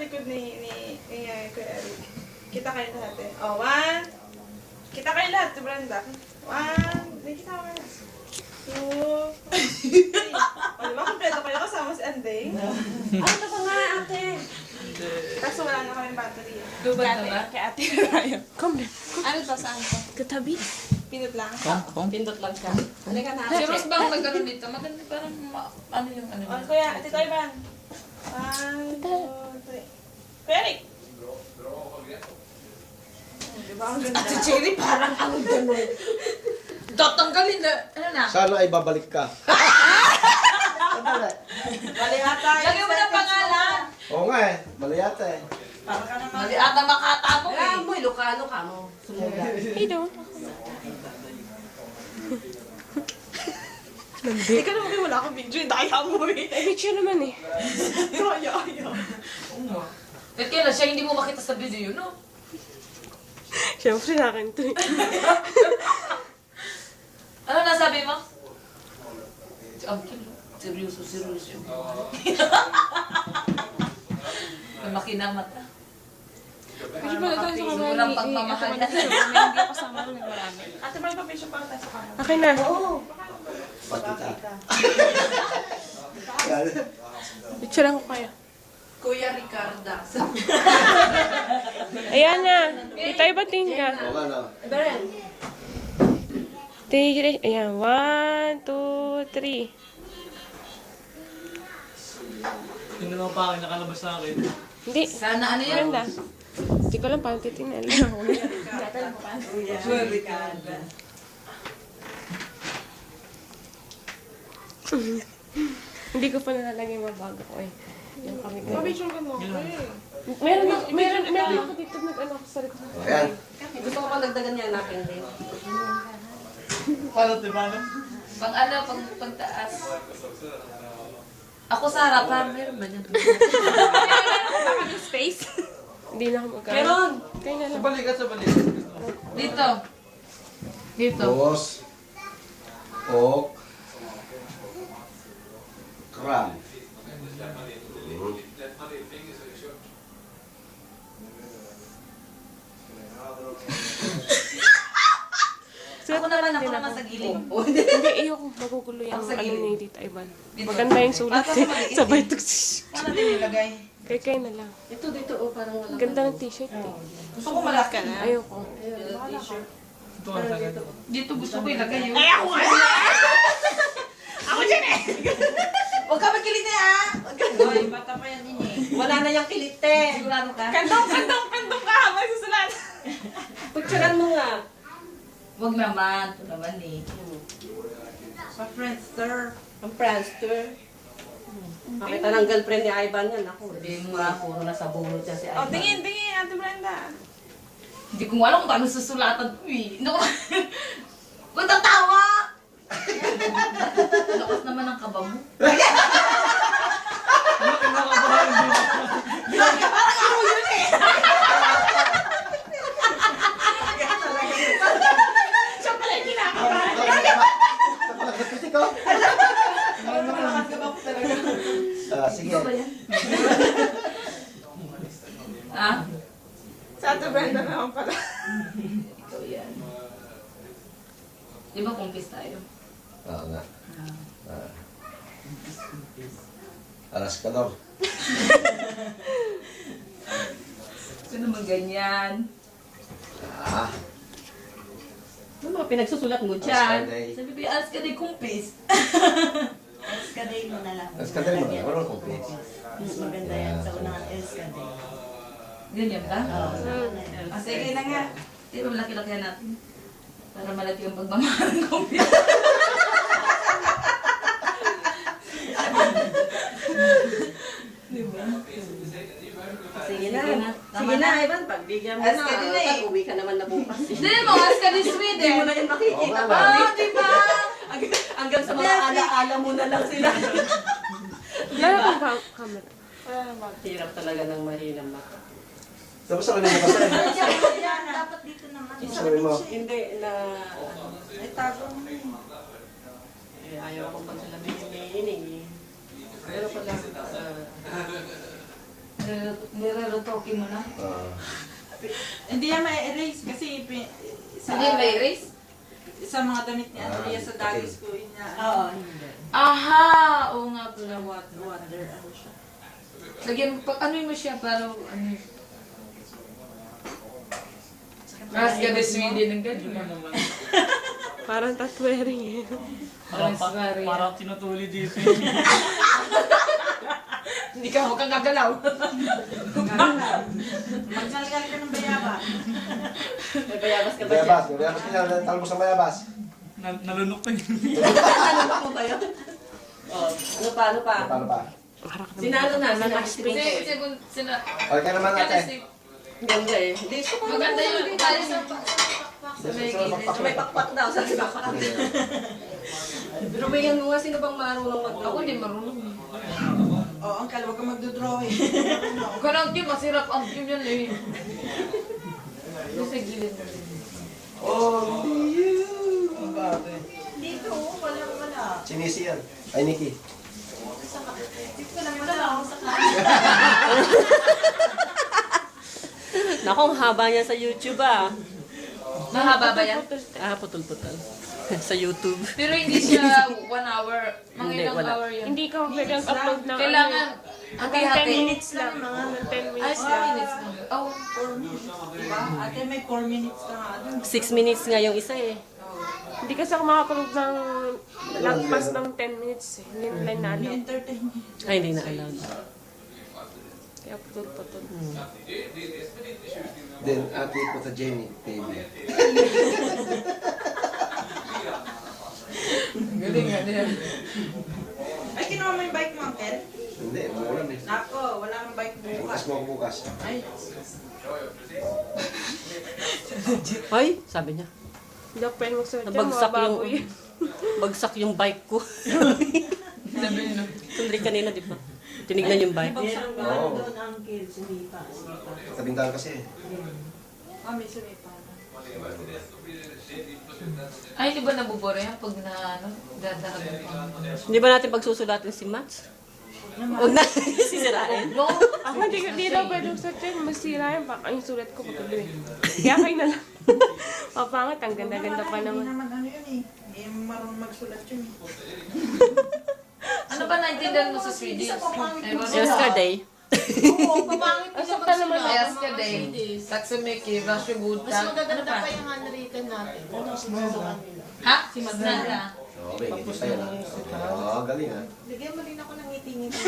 likod ni Kuya Eric. Kita kayo lahat eh. Oh, one. Kita kayo lahat, si Brenda. One. May kita kayo. Two. Three. O, diba? Kompleto kayo kasama si Andeng. Ay, ito pa nga, ate. Kaso wala na kaming battery. Lubad na ba? Kay ate Ryan. Come Ano to? Saan to? Katabi. Pinot lang. Pindot lang siya. Halika na, Si ate. Rose bang nagano dito? Maganda parang ano yung ano O, niya? Kuya, Tito Ivan. One, two, three. Kuya Eric. Diba ang ganda? Ate Cherry, parang ang gano'n. Tatanggalin na. Ano na? Sana ay babalik ka. Sandali. Mali ata. Lagyan mo ng pangalan. Oo nga eh. Mali yata eh. Para ka naman. Mali ata makatamo Kaya eh. mo, Ilocano ka mo. Sumuga. Ito. Hindi ka naman wala akong video. Daya mo eh. Picture naman eh. Daya. At kailan siya hindi mo makita sa video, no? Siyempre sa akin to eh. Ano nasabi mo? Ang kilo. Seryoso. May makinamat na. Picture pala tayo sa kamay. Sobrang pagmamahal na. Hindi ako kasama ko ng marami. Ate, may pa-picture pala tayo sa kamay. Okay na. Oo. Pagkita. Picture lang ko kayo. Kuya Ricarda. Ayan na. Dito iba tingin ka. Oo nga na. Beren. Tigre. Ayan. 1, 2, 3. Hindi naman pa akin nakalabas sa akin. Hindi. Sana ano yan? Maganda. Hindi ko lang paano titingnan. Kuya Ricarda. Hindi ko pa nalalagay yung mga bago ko eh. Yung kami ko. Pa-picture ka mo. Meron ako dito nag-ano ako sa likod. Ayan. Gusto ko pa dagdagan niya natin din. Paano, diba? Pang ano, pagtaas. Ako sa harapan, meron ba niyan? Space. Hindi na ako magkano. Meron. Kaya na Sa lang. balikat, sa balikat. Dito. Dito. Dos. Ok. Kram. Ako naman sa gilid. Oo. Hindi, ayoko. Magugulo yung Ako sa ano gilid. ni Tita Ivan. Maganda yung sulat eh. Sabay ito. Ano din nilagay? Kaya na lang. Ito dito, oh, parang walang Ganda ng t-shirt eh. Gusto ko malaki ka na. Ayoko. t-shirt. Ito ang sagad. Dito gusto ko ilagay yun. Ay, ako nga! Ako dyan eh! Huwag ka magkilit eh, ah! Ay, bata pa yan ini. Wala na yung kilit eh. Sigurado ka? Kandong ka! May susulat! Picturean mo nga. Huwag naman. Ito naman eh. Sa Friendster. Ang prankster. Makita ng girlfriend ni Ivan yan. Ako, Sabihin mo nga. puro nasa bungot niya si Oh, Ivan. tingin, Ate Brenda. Hindi ko alam kung paano susulatan ko eh. Hindi ko... Huwag tatawa! Lakas naman ang kaba mo. Siya pala yung kinakabahan. Napalagpiti ko. Sige. Ah? Sa Ate Brenda naman pala. Ikaw yan. Di ba kumpis tayo? Oo nga. Alas ka daw. Ito naman ganyan. Ah. Ano mga pinagsusulat mo Alas dyan? ka day. Sabi ba, alas ka din kumpis. Eskaday mo na lang. Alas ka day mo na. Walang complete. Mas maganda yan sa unang eskaday. Ganyan ba? Oo. Sige na nga. Di ba malaki-laki natin? Para malaki yung pagmamahal ng kumpis. Sige na. Sige na. Sige na, Ivan. Pagbigyan mo na. Eskaday na eh. Pag-uwi ka naman na bukas. Hindi mo, alas ka din Hindi Sweden. mo na yan makikita Oo pa. nga, Ah, di ba? Hanggang sa mga ala-ala mo na lang sila. Wala na bang camera? Hirap talaga ng mahina mata. Tapos sa kanila kasi. Dapat dito naman. Sabi mo. Hindi na... Ay, tago mo. ayaw ko pag sila binihining eh. Pero pala... Nire-retoke mo na. Hindi yan ma-erase kasi Hindi ba erase? sa mga damit ni Andrea sa dagis ko niya. Oo, hindi. Aha! Oo nga pala. Water, ano siya. Lagyan, pag ano mo siya, parang ano. Mas ka the Sweden ng Hindi ganun. mo naman. Parang tatwering eh. Parang, Sorry. parang tinutuli dito. Hindi ka huwag kang gagalaw. Magsalgal ka ng bayaba. May bayabas ka ba dyan? Bayabas. Bayabas ka niya. Talbos ng bayabas. Nalunok pa yun. Ano mo ba yun? Oh, ano pa, ano pa? Paano pa? Sinalo na, Kasi, sina, Okay ka naman ate. Ganda eh. Hindi, maganda yung tayo sa sa may pakpak daw, sa may pakpak. Pero may yan nga, sino bang marunong mag-draw? Ako hindi marunong. Oo, Uncle, huwag ka magdodrawing. Huwag ka nang Kim, masirap ang Kim yan eh. Yung sa gilid mo. Dito, wala. Sinisi yan. Ay, Nikki. Dito lang ako sa Naku, ang haba niya sa YouTube ah. Mahaba ba yan? Ah, putol-putol. Sa YouTube. Pero hindi siya 1 hour. Mga Hindi, ilang wala. hour yun. Hindi ka pwede upload ng Kailangan, hanggang 10 hati-hati. minutes lang. Mga 10 Ay, minutes 4 lang. minutes lang. Oh, 4 minutes. Diba? Ate, may 4 minutes ka nga dun. 6 minutes nga yung isa eh. Hindi kasi ako makapanood ng lagpas ng 10 minutes eh. Hindi nila May nalo. entertainment. Ay, hindi na allowed. Kaya putol-putol. Then, ate Photogenic TV. galing nga din. Ay, kinuha mo yung bike mo, Uncle? Hindi, umuulan eh. Nako, wala kang bike bukas. Bukas mo ako bukas. Ay, Ay, sabi niya. Hindi ako pwede magsulat dyan. Nabagsak Mga yung, baboy. bagsak yung bike ko. Sabi niyo. Tuloy kanina, di ba? Tinignan yung bike. Oo. doon, Uncle, sumipa. Tabing tayo kasi eh. Ah, may sumipa. Ay, di ba nabubura yan pag na, ano, dadaragan pa? Hindi ba natin pagsusulatin si Mats? Huwag na sisirain. No! Ako hindi daw pwede magsulat dyan. Masira yan. Baka yung sulat ko pagkabi. Kaya kayo na lang. Papangat, ang ganda-ganda pa Hindi naman. naman ano yun eh. Hindi marunong magsulat yun eh. Ano ba naintindihan mo sa Swedish? Yesterday. Oo, papangit ko siya Asakta naman ako. Yesterday. Taksumiki, Varsugud. Mas magaganda pa yung handwritten natin. Ha? Si Magnanda. Okay, hindi tayo na. Oo, galing ah. Bigyan mo rin ako ng ngiti-ngiti.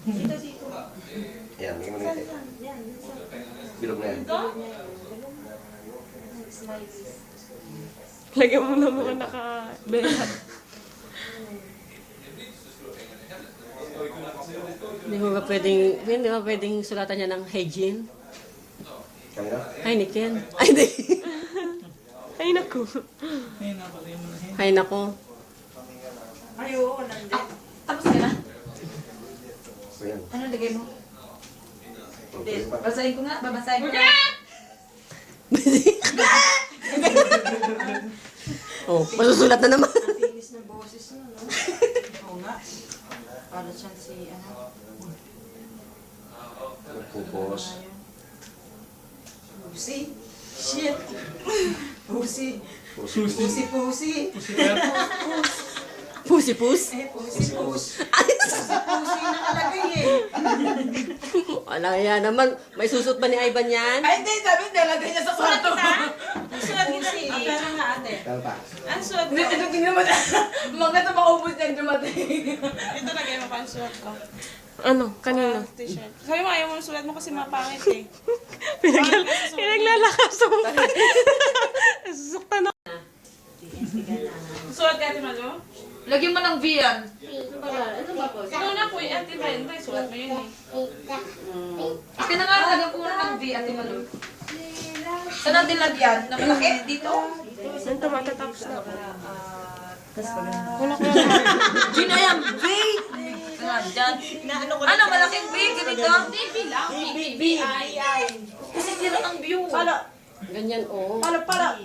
Dito. Ayan, bigyan mo ngiti. Yan. Bilog na yan. Lagyan mo na mga naka-belat. Hindi ba pwedeng sulatan niya ng hygiene? Kanina? Heineken. Ay, hindi. Ay, naku. Ayun na, patay mo na yun. Ay, nako. Ay, oo, nandun. Tapos ka na? Ayan. Ano lagay mo? Okay pa. Basahin ko nga. Babasahin ko nga. Oh, masusulat na naman. Ang tinis ng boses mo, no? Oo nga. Para siyang si, ano? Nagpupos. Pusi. Shit. Pusi. Pusi. Pusi. Pusipus. Eh, pusi. Pus. Pusi nakalagay eh. Wala yan naman. May susot ba ni Ivan yan? Ay, hindi. Sabi, nilagay niya sa kwarto. Sulat kita eh. Ang pera nga ate. Kaya pa. Ang sulat Hindi, ko. ito tingnan mo na. Mga ito maubos niyan dumating. Ito lagay mo pa ang sulat ko. Ano? Kanino? T-shirt. Sabi mo, ayaw mo yung sulat mo kasi mapangit eh. Pinaglalakas ako pa. Susuktan ako. Sulat ka, Ate Malo? Lagyan mo ng V yan. Ikaw na po, Ate Brenda. Sulat mo yun eh. Akin na nga, lagyan ko ng V, Ate Malu. Saan natin lagyan? Na malaki? Dito? Saan ito matatapos na ako? Wala ko Gina yan, V! Nga, dyan. Ano, malaking V? Ganito? V lang. V. Kasi tira ang view. Ganyan, oh. Pala.